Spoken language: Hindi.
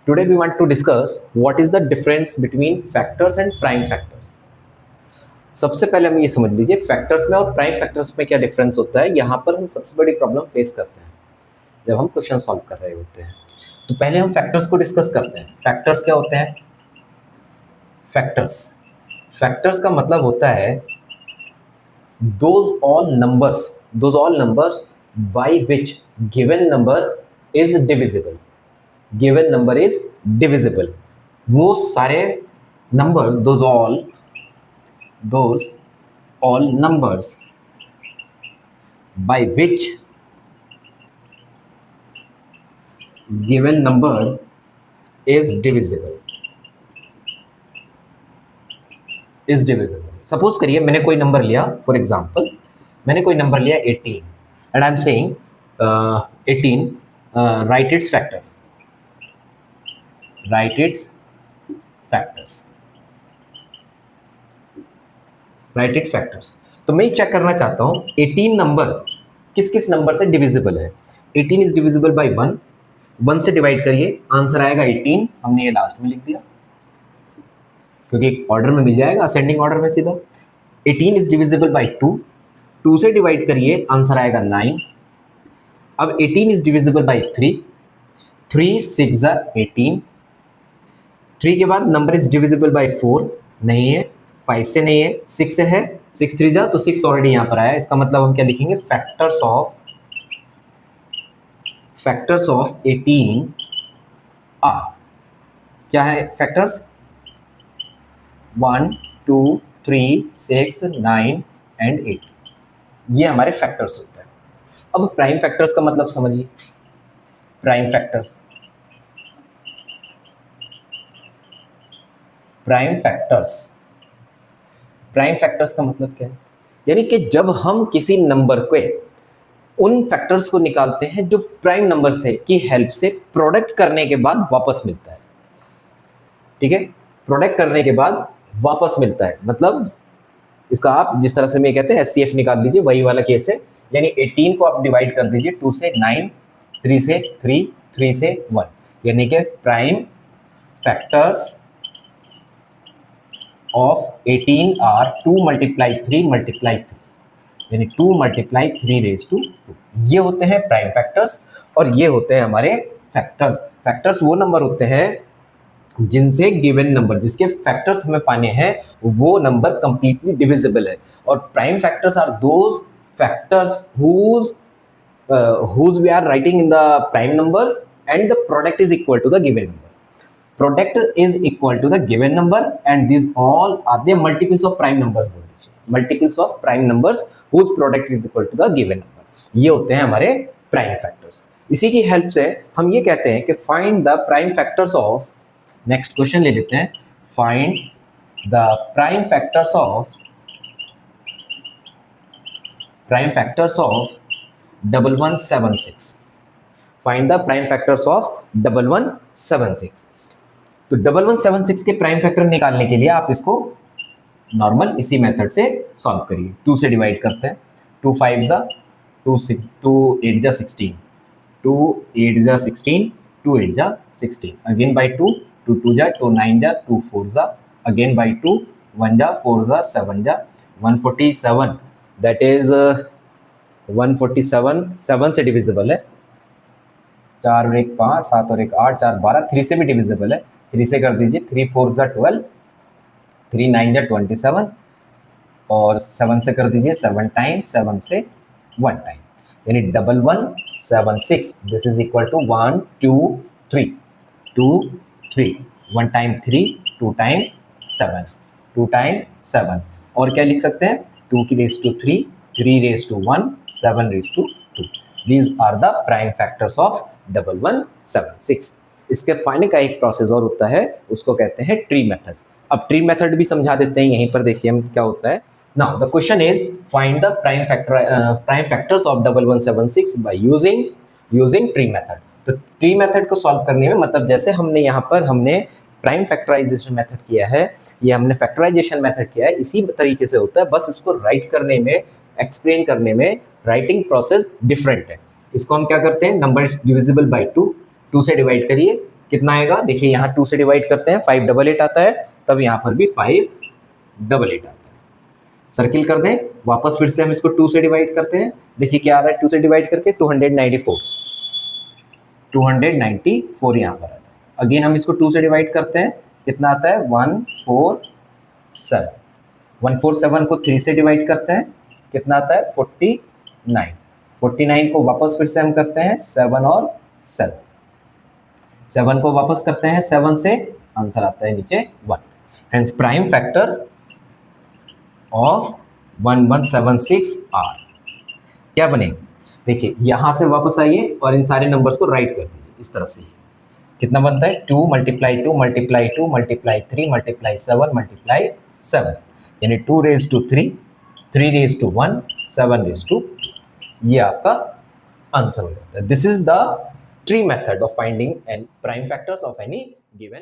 Today we want to discuss what is the difference between factors and prime factors. सबसे पहले हम ये समझ लीजिए फैक्टर्स में और प्राइम फैक्टर्स में क्या डिफरेंस होता है। यहाँ पर हम सबसे बड़ी प्रॉब्लम फेस करते हैं जब हम क्वेश्चन सॉल्व कर रहे होते हैं। तो पहले हम फैक्टर्स को डिस्कस करते हैं। फैक्टर्स क्या होते हैं? फैक्टर्स का मतलब होता है those all numbers by which given number is divisible. Given number is divisible. वो सारे numbers those all numbers by which given number is divisible. Suppose करिए मैंने कोई नंबर लिया, फॉर एग्जांपल मैंने कोई नंबर लिया 18 and I am saying 18 right it's factor, write its factors। तो मैं चेक करना चाहता हूं 18 नंबर किस किस नंबर से डिविजिबल है। 18 इज डिविजिबल बाय 1, 1 से डिवाइड करिए, आंसर आएगा 18। हमने ये लास्ट में लिख दिया क्योंकि ऑर्डर में मिल जाएगा, असेंडिंग ऑर्डर में सीधा। 18 इज डिविजिबल बाय 2, 2 से डिवाइड करिए, आंसर आएगा 9। अब 18 इज डिविजिबल बाय 3, 3 6 18। 3 के बाद नंबर इज डिविजिबल बाय 4 नहीं है, 5 से नहीं है, 6 से है, 6 3 जा तो 6 ऑलरेडी यहाँ पर आया। इसका मतलब हम क्या लिखेंगे? फैक्टर्स ऑफ 18 आर क्या है? फैक्टर्स 1 2 3 6 9 एंड 8, ये हमारे फैक्टर्स होते हैं। अब प्राइम फैक्टर्स का मतलब समझिए। प्राइम फैक्टर्स का मतलब क्या है? यानी कि जब हम किसी नंबर के उन फैक्टर्स को निकालते हैं जो प्राइम नंबर से की हेल्प से प्रोडक्ट करने के बाद वापस मिलता है। ठीक है, प्रोडक्ट करने के बाद वापस मिलता है, मतलब इसका आप जिस तरह से मैं कहते हैं HCF निकाल लीजिए, वही वाला केस है। यानी 18 को आप डिवाइड कर दीजिए 2 से 9, 3 से 3, 3 से 1, यानी कि prime factors of 18 are 2 multiply 3 multiply 3, यानी 2 multiply 3 raised to 2। ये होते हैं प्राइम फैक्टर्स और ये होते हैं हमारे फैक्टर्स। फैक्टर्स वो नंबर होते हैं जिनसे गिवन नंबर, जिसके फैक्टर्स हमें पाने हैं, वो नंबर कंप्लीटली डिविजिबल है। और prime factors are those factors whose we are writing in the prime numbers and the product is equal to the given number. Product is equal to the given number and these all are the multiples of prime numbers, multiples of prime numbers whose product is equal to the given number। ये होते हैं हमारे प्राइम फैक्टर्स। इसी की हेल्प से हम ये कहते हैं कि find the prime factors of, next question ले लेते हैं, find the prime factors of 1176। Find the prime factors of 1176। तो 1176 के प्राइम फैक्टर निकालने के लिए आप इसको नॉर्मल इसी मेथड से सॉल्व करिए। 2 से डिवाइड करते हैं, 2 5 जा 2 6 2 8 जा 16, 2 8 जा 16, 2 8 जा 16, अगेन बाय 2, 2 2 जा 2 9 जा 2 4 जा, अगेन बाय 2, 1 जा 4 जा 7 जा 147, दैट इज 147 7 से डिविजिबल है, 4 और 1 5, 7 और 1 8, 4 12, 3 से भी डिविजिबल है, 3 से कर दीजिए, 3 4 जा 12, 3 9 जा 27 और 7 से कर दीजिए 7 टाइम, 7 से 1 टाइम, यानी 1176। This is equal to 1 2 3 2 3, 1 time 3, 2 time 7, 2 time 7, और क्या लिख सकते हैं? 2 की raise to 3, 3 raise to 1, 7 raise to 2। These are the prime factors of 1176। इसके फाइंडिंग का एक प्रोसेस और होता है, उसको कहते हैं ट्री मेथड। अब ट्री मेथड भी समझा देते हैं, यहीं पर देखिए हम क्या होता है। Now the question is find the prime factors of 1176 by using tree method. तो ट्री मेथड को सॉल्व करने में मतलब जैसे हमने यहाँ पर हमने प्राइम फैक्टराइजेशन मेथड किया है, ये हमने फैक्टराइजेशन मेथड किया है, इसी तरीके से होता है, बस इसको राइट करने में, एक्सप्लेन करने में राइटिंग प्रोसेस डिफरेंट है। इसको हम क्या करते हैं, नंबर डिविजिबल बाय 2, 2 से डिवाइड करिए, कितना आएगा, देखिए यहाँ 2 से डिवाइड करते हैं 588 आता है, तब यहाँ पर भी 588 आता है। सर्किल कर दें, वापस फिर से हम इसको 2 से डिवाइड करते हैं, देखिए क्या आ रहा है 2 से डिवाइड करके 294 यहाँ पर आता है। अगेन हम इसको 2 से डिवाइड करते हैं, कितना आता है 147। 147 को 3 से डिवाइड करते हैं, कितना आता है 49। 49 को वापस फिर से हम करते हैं 7 और 7, 7 को वापस करते हैं 7 से, आंसर आता है नीचे 1। Hence prime factor of 1176 are क्या बने, देखिए यहां से वापस आइए और इन सारे नंबर्स को राइट कर दीजिए इस तरह से। कितना बनता है 2 multiply 2 multiply 2 multiply 3 multiply 7 multiply 7, यानी 2 raise to 3, 3 raise to 1, 7 raise to 2, ये आपका आंसर हो जाता है। This is the tree method of finding an prime factors of any given